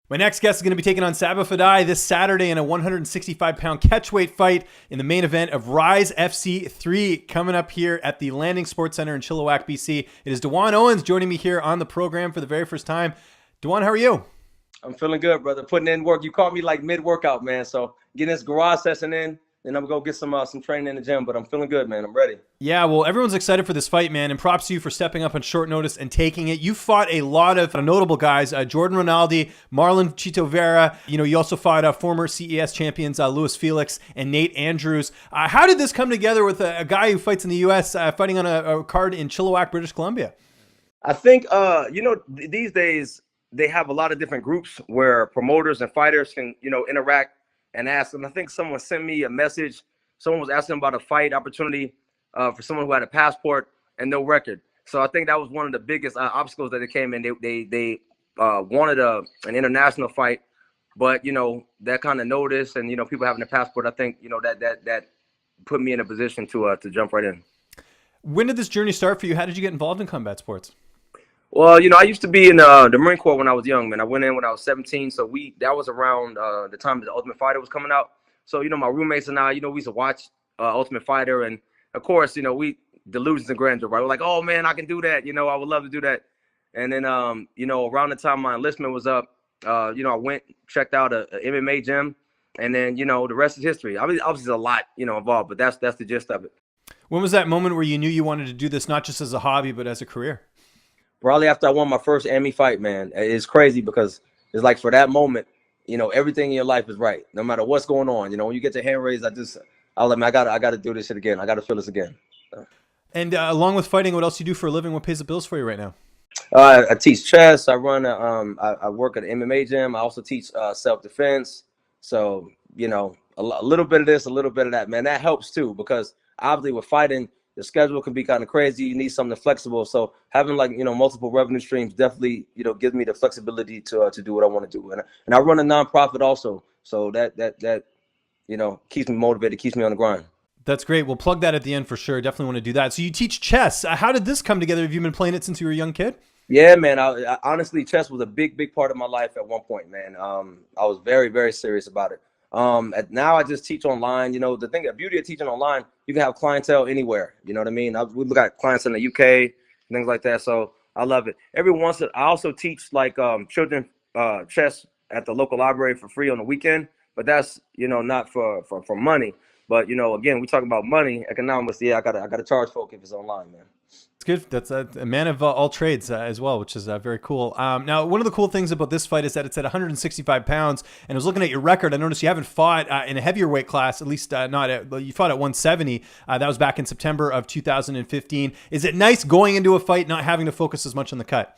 My next guest is going to be taking on Sabah Fadai this Saturday in a 165-pound catchweight fight in the main event of Rise FC 3 coming up here at the Landing Sports Center in Chilliwack, BC. It is Owens joining me here on the program for the very first time. Dewan, how are you? I'm feeling good, brother. Putting in work. You caught me like mid-workout, man. So getting this garage session in, then I'm going to go get some training in the gym. But I'm feeling good, man. I'm ready. Yeah, well, everyone's excited for this fight, man, and props to you for stepping up on short notice and taking it. You fought a lot of notable guys, Jordan Rinaldi, Marlon Chito Vera. You also fought former CES champions Louis Felix and Nate Andrews. How did this come together with a guy who fights in the U.S. Fighting on a card in Chilliwack, British Columbia? I think, these days they have a lot of different groups where promoters and fighters can, interact and ask them. I think someone sent me a message. Someone was asking about a fight opportunity for someone who had a passport and no record. So I think that was one of the biggest obstacles that they came in. They wanted an international fight, but that kind of notice and people having a passport. I think that put me in a position to jump right in. When did this journey start for you? How did you get involved in combat sports? Well, I used to be in the Marine Corps when I was young, man. I went in when I was 17, so that was around the time the Ultimate Fighter was coming out. So, my roommates and I, we used to watch Ultimate Fighter, and of course, we delusions and grandeur, right? We're like, oh man, I can do that. I would love to do that. And then, around the time my enlistment was up, I went, checked out a MMA gym, and then, the rest is history. I mean, obviously, there's a lot, involved, but that's the gist of it. When was that moment where you knew you wanted to do this not just as a hobby, but as a career? Probably after I won my first MMA fight, man. It's crazy because it's like for that moment, everything in your life is right, no matter what's going on. When you get your hand raised, I like, man, I got to do this shit again. I got to feel this again. And along with fighting, what else do you do for a living? What pays the bills for you right now? I teach chess. I run. I work at an MMA gym. I also teach self-defense. So a little bit of this, a little bit of that, man. That helps too because obviously with fighting, the schedule can be kind of crazy. You need something flexible. So having multiple revenue streams definitely, gives me the flexibility to do what I want to do. And I run a nonprofit also. So that keeps me motivated, keeps me on the grind. That's great. We'll plug that at the end for sure. Definitely want to do that. So you teach chess. How did this come together? Have you been playing it since you were a young kid? Yeah, man. I honestly, chess was a big part of my life at one point, man. I was very, very serious about it. Now I just teach online. The beauty of teaching online, you can have clientele anywhere. You know what I mean? We got clients in the UK, things like that. So I love it. I also teach children chess at the local library for free on the weekend, but that's not for money. But again, we talk about money, economics. Yeah, I gotta charge folk if it's online, man. It's good. That's a man of all trades as well, which is very cool. Now, one of the cool things about this fight is that it's at 165 pounds. And I was looking at your record. I noticed you haven't fought in a heavier weight class, at least you fought at 170. That was back in September of 2015. Is it nice going into a fight not having to focus as much on the cut?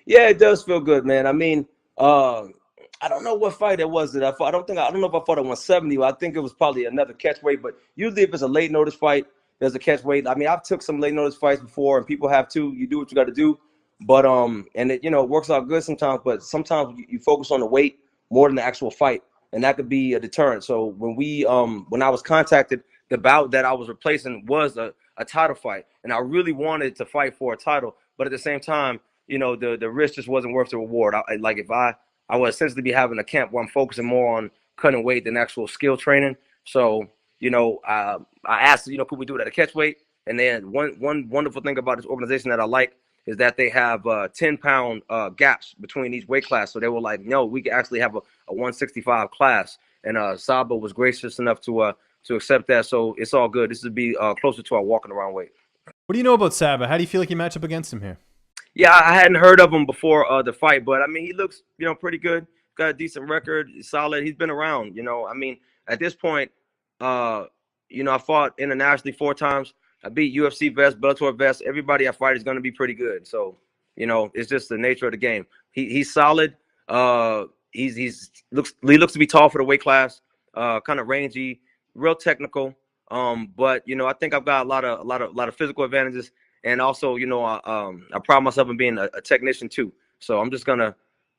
Yeah, it does feel good, man. I mean, I don't know what fight it was that I fought. I don't know if I fought at 170. I think it was probably another catch weight. But usually if it's a late notice fight, there's a catch weight. I mean, I've took some late notice fights before, and people have too. You do what you got to do, but and it works out good sometimes. But sometimes you focus on the weight more than the actual fight, and that could be a deterrent. So when I was contacted, the bout that I was replacing was a title fight, and I really wanted to fight for a title, but at the same time, the risk just wasn't worth the reward. I would essentially be having a camp where I'm focusing more on cutting weight than actual skill training. So I asked, could we do it at a catch weight? And then one wonderful thing about this organization that I like is that they have 10-pound gaps between each weight class. So they were like, no, we can actually have a 165 class. And Sabah was gracious enough to accept that. So it's all good. This would be closer to our walking around weight. What do you know about Sabah? How do you feel like you match up against him here? Yeah, I hadn't heard of him before the fight, but I mean, he looks, pretty good. Got a decent record, solid. He's been around, I mean, at this point, I fought internationally 4 times. I beat UFC vets, Bellator vets. Everybody I fight is going to be pretty good. So, it's just the nature of the game. He's solid. He looks to be tall for the weight class. Kind of rangy, real technical. But I think I've got a lot of physical advantages, and also I pride myself in being a technician too. So I'm just gonna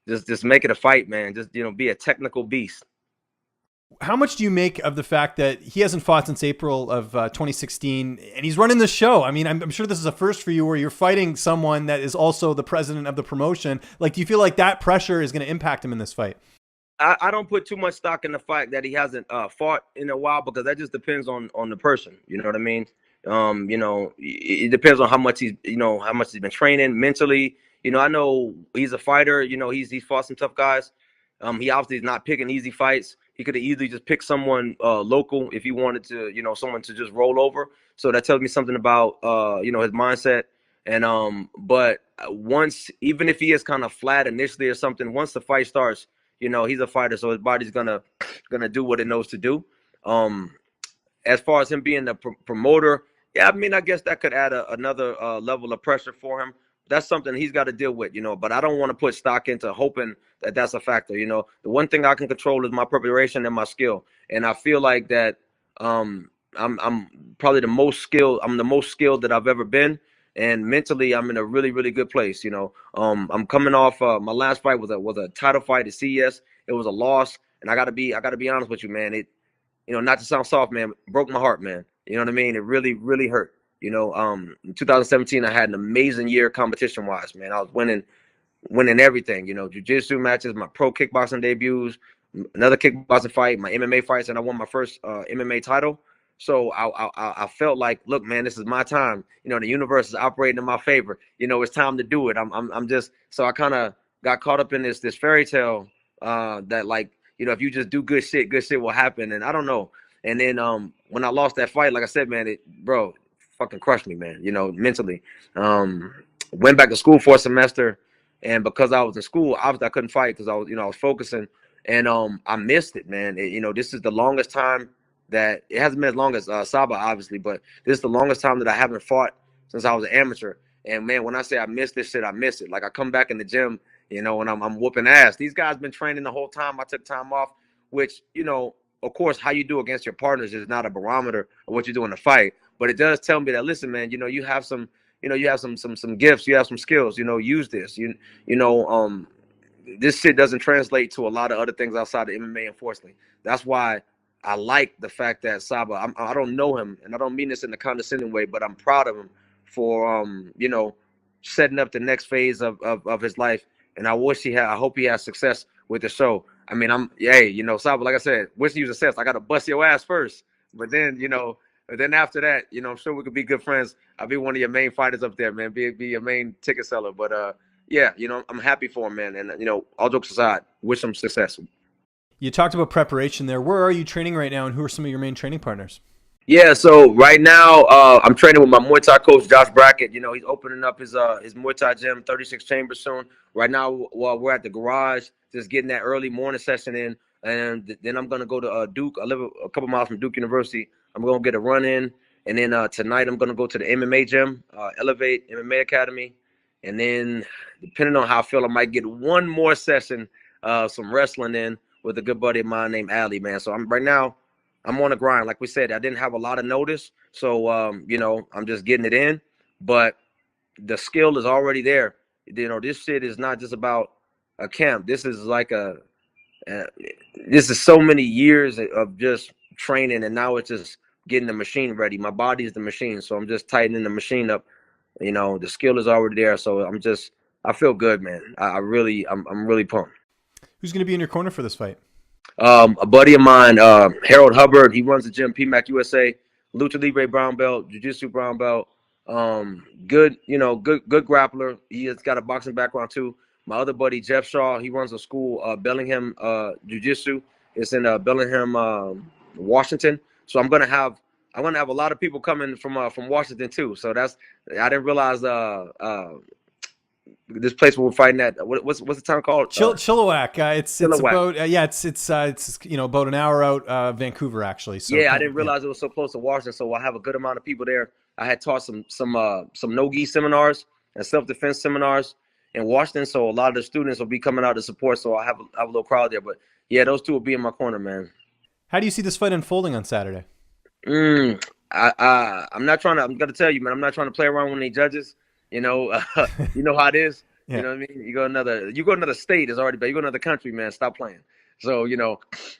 just make it a fight, man. Just be a technical beast. How much do you make of the fact that he hasn't fought since April of 2016, and he's running the show? I mean, I'm sure this is a first for you, where you're fighting someone that is also the president of the promotion. Like, do you feel like that pressure is going to impact him in this fight? I don't put too much stock in the fact that he hasn't fought in a while, because that just depends on the person. You know what I mean? It depends on how much he's been training mentally. I know he's a fighter. He's fought some tough guys. He obviously is not picking easy fights. He could have easily just picked someone local if he wanted to, someone to just roll over. So that tells me something about his mindset. And but once, even if he is kind of flat initially or something, once the fight starts, he's a fighter, so his body's gonna do what it knows to do. As far as him being the promoter, yeah, I mean, I guess that could add another level of pressure for him. That's something he's got to deal with, But I don't want to put stock into hoping that that's a factor. The one thing I can control is my preparation and my skill, and I feel like that I'm probably the most skilled. I'm the most skilled that I've ever been. And mentally, I'm in a really, really good place. I'm coming off my last fight was a title fight at CES. It was a loss, and I gotta be honest with you, man. It, not to sound soft, man, broke my heart, man. You know what I mean? It really, really hurt. In 2017, I had an amazing year competition wise, man. I was winning everything. Jiu-jitsu matches, my pro kickboxing debuts, another kickboxing fight, my MMA fights, and I won my first MMA title. So I felt like, look, man, this is my time. The universe is operating in my favor. It's time to do it. I'm just, so I kind of got caught up in this fairy tale that, like, if you just do good shit will happen. And I don't know. And then when I lost that fight, like I said, man, it fucking crushed me, man. Mentally. Went back to school for a semester, and because I was in school, obviously I couldn't fight because I was focusing, and I missed it, man. This is the longest time. That it hasn't been as long as Sabah, obviously, but this is the longest time that I haven't fought since I was an amateur. And man, when I say I miss this shit, I miss it. Like, I come back in the gym, and I'm whooping ass. These guys been training the whole time. I took time off, which, of course, how you do against your partners is not a barometer of what you do in a fight. But it does tell me that, listen, man, you have some, you have some gifts, you have some skills. Use this. This shit doesn't translate to a lot of other things outside of MMA, unfortunately. That's why I like the fact that Sabah, I don't know him, and I don't mean this in a condescending way, but I'm proud of him for, setting up the next phase of his life. And I hope he has success with the show. I mean, Sabah, like I said, wishing you success. I got to bust your ass first. But then, after that, I'm sure we could be good friends. I'll be one of your main fighters up there, man. Be your main ticket seller. But, yeah, I'm happy for him, man. And, all jokes aside, wish him success. You talked about preparation there. Where are you training right now, and who are some of your main training partners? Yeah, so right now I'm training with my Muay Thai coach, Josh Brackett. He's opening up his Muay Thai gym, 36 Chambers, soon. Right now, we're at the garage, just getting that early morning session in, and then I'm gonna go to Duke. I live a couple miles from Duke University. I'm gonna get a run in, and then tonight I'm gonna go to the MMA gym, Elevate MMA Academy, and then depending on how I feel, I might get one more session, some wrestling in with a good buddy of mine named Ali, man. So I'm on a grind. Like we said, I didn't have a lot of notice. So, I'm just getting it in. But the skill is already there. This shit is not just about a camp. This is like this is so many years of just training. And now it's just getting the machine ready. My body is the machine. So I'm just tightening the machine up. The skill is already there. So I feel good, man. I'm really pumped. Who's going to be in your corner for this fight? A buddy of mine, Harold Hubbard, he runs the gym, PMAC USA, Lucha Libre brown belt, Jiu-Jitsu brown belt. Good grappler. He has got a boxing background too. My other buddy, Jeff Shaw, he runs a school, Bellingham Jiu-Jitsu. It's in Bellingham, Washington. So I'm gonna have a lot of people coming from Washington too. So I didn't realize this place where we're fighting at, what's the town called? Chilliwack. It's Chilliwack. about it's about an hour out Vancouver, actually. So yeah, I didn't realize it was so close to Washington. So I have a good amount of people there. I had taught some no-gi seminars and self-defense seminars in Washington. So a lot of the students will be coming out to support. So I have a little crowd there. But yeah, those two will be in my corner, man. How do you see this fight unfolding on Saturday? I'm not trying to. I'm gonna tell you, man. I'm not trying to play around with any judges. You know how it is. Yeah. You know what I mean? You go another state is already bad. You go another country, man. Stop playing. So, you know,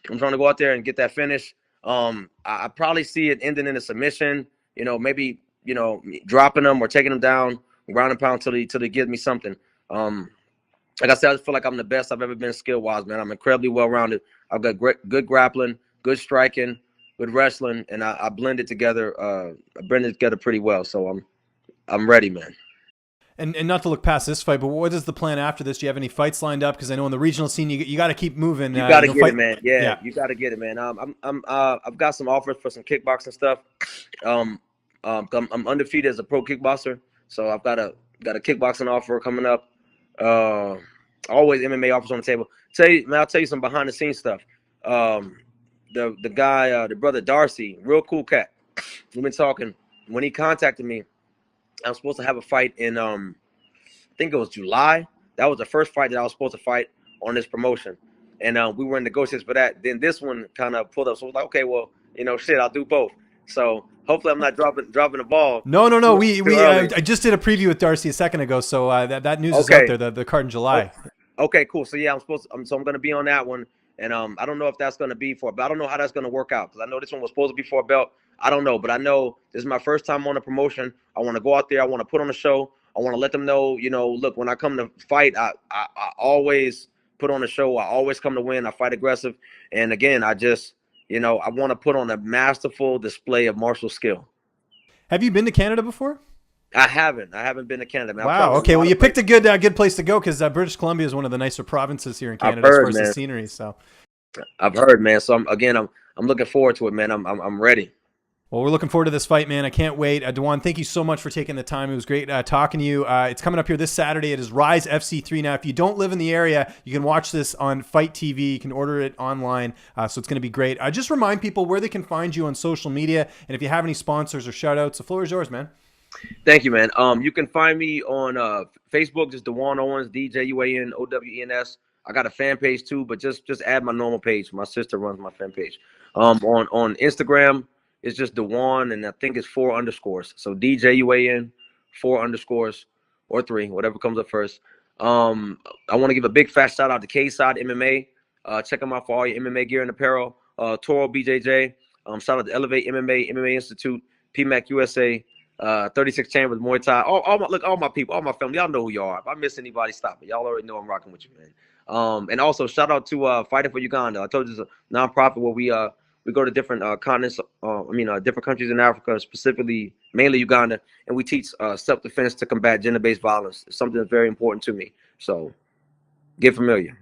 I'm trying to go out there and get that finish. I probably see it ending in a submission, you know, maybe, you know, dropping them or taking them down, ground and pound till he gives me something. Like I said, I just feel like I'm the best I've ever been skill-wise, man. I'm incredibly well-rounded. I've got good grappling, good striking, good wrestling, and I blend it together. I blend it together pretty well. So I'm ready, man. And not to look past this fight, but what is the plan after this? Do you have any fights lined up? Because I know in the regional scene, you got to keep moving. You got to get fight. it, man. Yeah, you got to get it, man. I've got some offers for some kickboxing stuff. I'm undefeated as a pro kickboxer, so I've got a kickboxing offer coming up. Always MMA offers on the table. I'll tell you some behind the scenes stuff. The guy, the brother Darcy, real cool cat. We've been talking. When he contacted me, I was supposed to have a fight in I think it was July. That was the first fight that I was supposed to fight on this promotion, and we were in negotiations for that. Then this one kind of pulled up, so I was like, okay, well, you know, shit, I'll do both. So hopefully, I'm not dropping the ball. No. I just did a preview with Darcy a second ago, so that news is out there. The card in July. Okay, cool. So yeah, I'm going to be on that one, and I don't know if that's going to be but I don't know how that's going to work out because I know this one was supposed to be for a belt. I don't know, but I know this is my first time on a promotion. I want to go out there. I want to put on a show. I want to let them know, you know, look, when I come to fight, I always put on a show. I always come to win. I fight aggressive, and again, I just, you know, I want to put on a masterful display of martial skill. Have you been to Canada before? I haven't been to Canada, man. Wow. Okay. Well, you picked a good place to go because British Columbia is one of the nicer provinces here in Canada as far as the scenery. So I've heard, man. So I'm looking forward to it, man. I'm ready. Well, we're looking forward to this fight, man. I can't wait. Dewan, thank you so much for taking the time. It was great talking to you. It's coming up here this Saturday. It is Rise FC3. Now, if you don't live in the area, you can watch this on Fight TV. You can order it online, so it's going to be great. Just remind people where they can find you on social media, and if you have any sponsors or shout-outs, the floor is yours, man. Thank you, man. You can find me on Facebook, just Dewan Owens, DJUANOWENS. I got a fan page too, but just add my normal page. My sister runs my fan page. On Instagram, it's just Dewan, and I think it's 4 underscores. So DJUAN 4 underscores or 3, whatever comes up first. I want to give a big fat shout out to K-Side MMA. Check them out for all your MMA gear and apparel. Toro BJJ. Shout out to Elevate MMA Institute, PMAC USA. 36 Chambers, Muay Thai. All my people, all my family. Y'all know who you are. If I miss anybody, stop it. Y'all already know I'm rocking with you, man. And also shout out to Fighting for Uganda. I told you it's a nonprofit where we go to different continents. Different countries in Africa, specifically mainly Uganda, and we teach self-defense to combat gender-based violence. It's something that's very important to me. So get familiar.